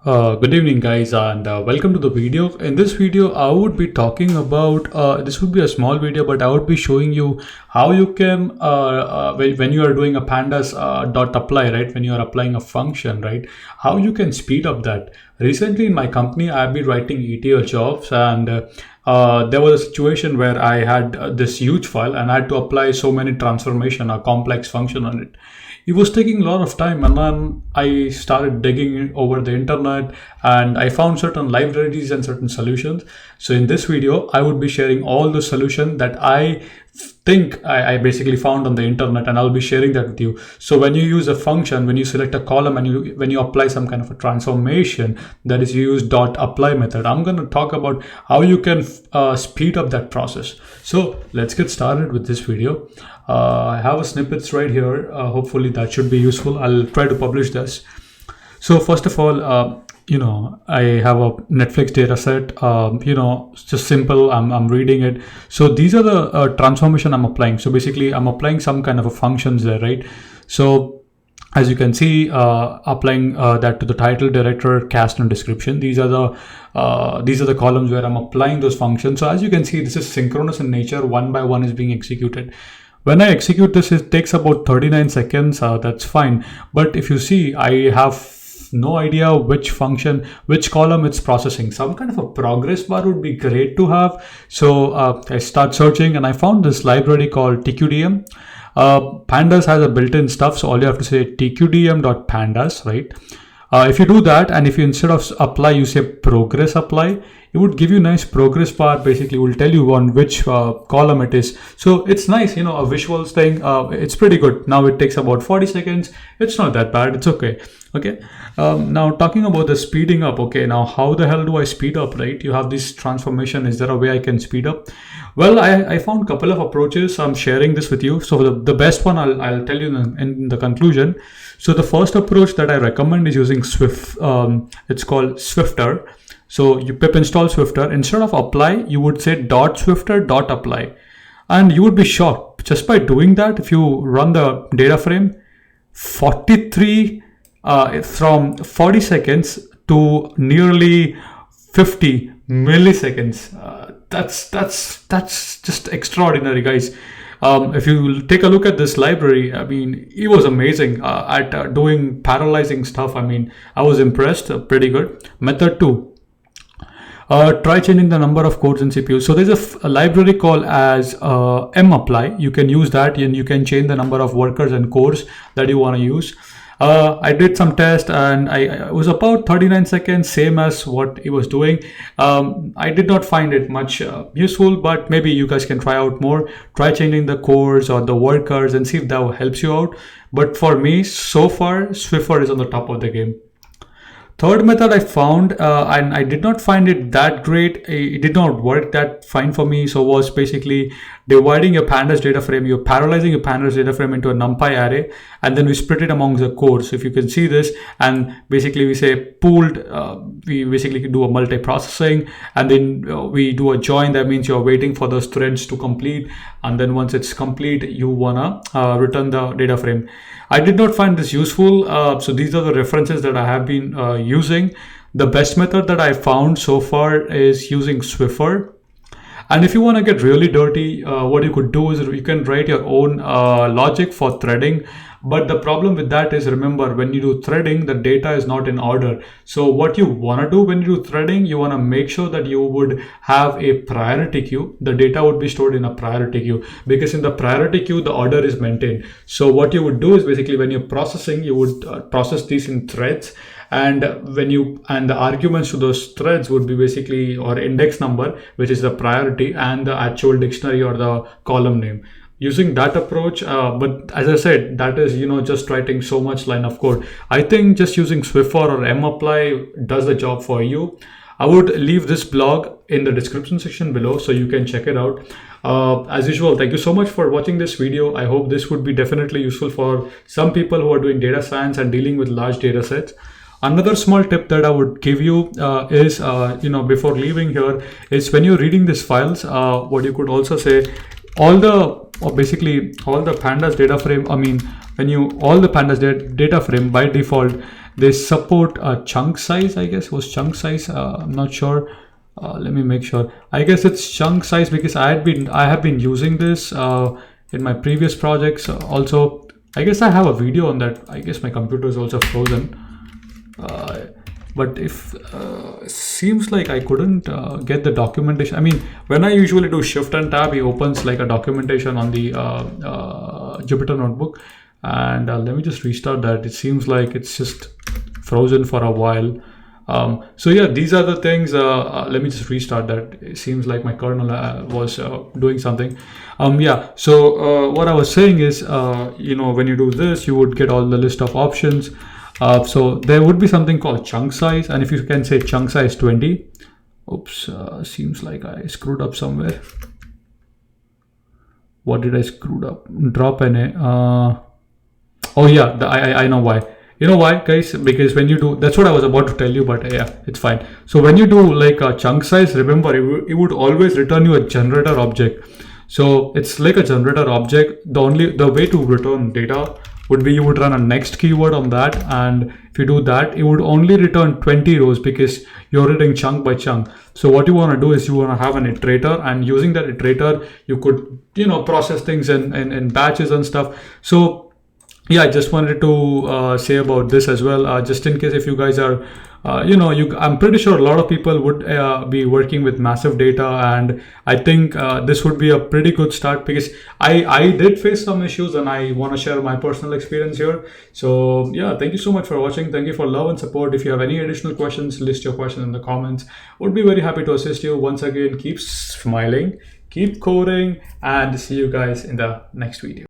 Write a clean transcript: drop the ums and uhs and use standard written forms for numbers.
Good evening guys, and welcome to the video. In this video I would be talking about this would be a small video, but I would be showing you how you can when you are doing a pandas dot apply, right, when you are applying a function, right, how you can speed up that. Recently in my company I've been writing ETL jobs, and there was a situation where I had this huge file and I had to apply so many transformation, a complex function on it. It was taking a lot of time, and then I started digging over the internet and I found certain libraries and certain solutions. So in this video I would be sharing all the solution that I think I basically found on the internet, and I'll be sharing that with you. So when you use a function, when you select a column and when you apply some kind of a transformation, that is, you use dot apply method. I'm going to talk about how you can speed up that process. So let's get started with this video. I have a snippets right here. Hopefully that should be useful. I'll try to publish this. So first of all, I have a Netflix data set. It's just simple. I'm reading it. So these are the transformation I'm applying. So basically I'm applying some kind of a functions there, right? So as you can see, applying that to the title, director, cast, and description. These are the columns where I'm applying those functions. So as you can see, this is synchronous in nature. One by one is being executed. When I execute this, it takes about 39 seconds. That's fine. But if you see, I have no idea which function, which column it's processing. Some kind of a progress bar would be great to have. So I start searching and I found this library called TQDM. Pandas has a built-in stuff. So all you have to say tqdm.pandas, right? If you do that, and if you instead of apply, you say progress apply, it would give you nice progress bar. Basically will tell you on which column it is. So it's nice, a visuals thing. It's pretty good. Now it takes about 40 seconds. It's not that bad. It's okay. Okay. Now talking about the speeding up. Okay. Now how the hell do I speed up, right? You have this transformation. Is there a way I can speed up? Well, I found a couple of approaches. I'm sharing this with you. So the best one I'll tell you in the conclusion. So the first approach that I recommend is using Swift. It's called Swifter. So you pip install Swifter. Instead of apply, you would say .swifter.apply. And you would be shocked. Just by doing that, if you run the data frame, 43 from 40 seconds to nearly 50 milliseconds. That's just extraordinary, guys. If you take a look at this library, I mean, it was amazing at doing parallelizing stuff. I mean, I was impressed. Pretty good. Method 2. Try changing the number of cores in CPU. So there's a library called as mapply. You can use that and you can change the number of workers and cores that you want to use. I did some test and it was about 39 seconds, same as what it was doing. I did not find it much useful, but maybe you guys can try out more. Try changing the cores or the workers and see if that helps you out. But for me, so far, Swiffer is on the top of the game. Third method I found, and I did not find it that great. It did not work that fine for me. So was basically dividing your pandas data frame. You're parallelizing your pandas data frame into a NumPy array, and then we split it among the cores. So if you can see this, and basically we say pooled, we basically do a multi-processing, and then we do a join. That means you're waiting for those threads to complete, and then once it's complete, you wanna return the data frame. I did not find this useful. So these are the references that I have been using. The best method that I found so far is using Swiffer. And if you want to get really dirty, what you could do is you can write your own logic for threading. But the problem with that is, remember, when you do threading, the data is not in order. So what you want to do when you do threading, you want to make sure that you would have a priority queue. The data would be stored in a priority queue, because in the priority queue, the order is maintained. So what you would do is basically when you're processing, you would process these in threads. And the arguments to those threads would be basically or index number, which is the priority, and the actual dictionary or the column name. Using that approach, but as I said, that is just writing so much line of code. I think just using Swiffer or mapply does the job for you. I would leave this blog in the description section below so you can check it out. As usual, thank you so much for watching this video. I hope this would be definitely useful for some people who are doing data science and dealing with large data sets. Another small tip that I would give you is, before leaving here, is when you're reading these files, what you could also say, all the pandas data frame, all the pandas data frame by default, They support chunk size, I guess was chunk size. I'm not sure. Let me make sure. I guess it's chunk size because I have been using this in my previous projects. Also, I guess I have a video on that. I guess my computer is also frozen. But if seems like I couldn't get the documentation. I mean, when I usually do shift and tab, it opens like a documentation on the Jupyter notebook. And let me just restart that. It seems like it's just frozen for a while. So yeah, these are the things. Let me just restart that. It seems like my kernel was doing something. Yeah. So what I was saying is, when you do this, you would get all the list of options. So there would be something called chunk size, and if you can say chunk size 20. Oops, seems like I screwed up somewhere. What did I screwed up? Drop an A. Oh yeah, I know why. You know why, guys? Because when you do, that's what I was about to tell you, but yeah, it's fine. So when you do like a chunk size, remember it would always return you a generator object. So it's like a generator object. The way to return data would be you would run a next keyword on that, and if you do that, it would only return 20 rows because you're reading chunk by chunk. So what you want to do is you want to have an iterator, and using that iterator, you could process things in batches and stuff. So yeah, I just wanted to say about this as well, just in case if you guys are I'm pretty sure a lot of people would be working with massive data, and I think this would be a pretty good start because I did face some issues, and I want to share my personal experience here. So yeah, thank you so much for watching. Thank you for love and support. If you have any additional questions, list your questions in the comments. Would be very happy to assist you. Once again, keep smiling, keep coding, and see you guys in the next video.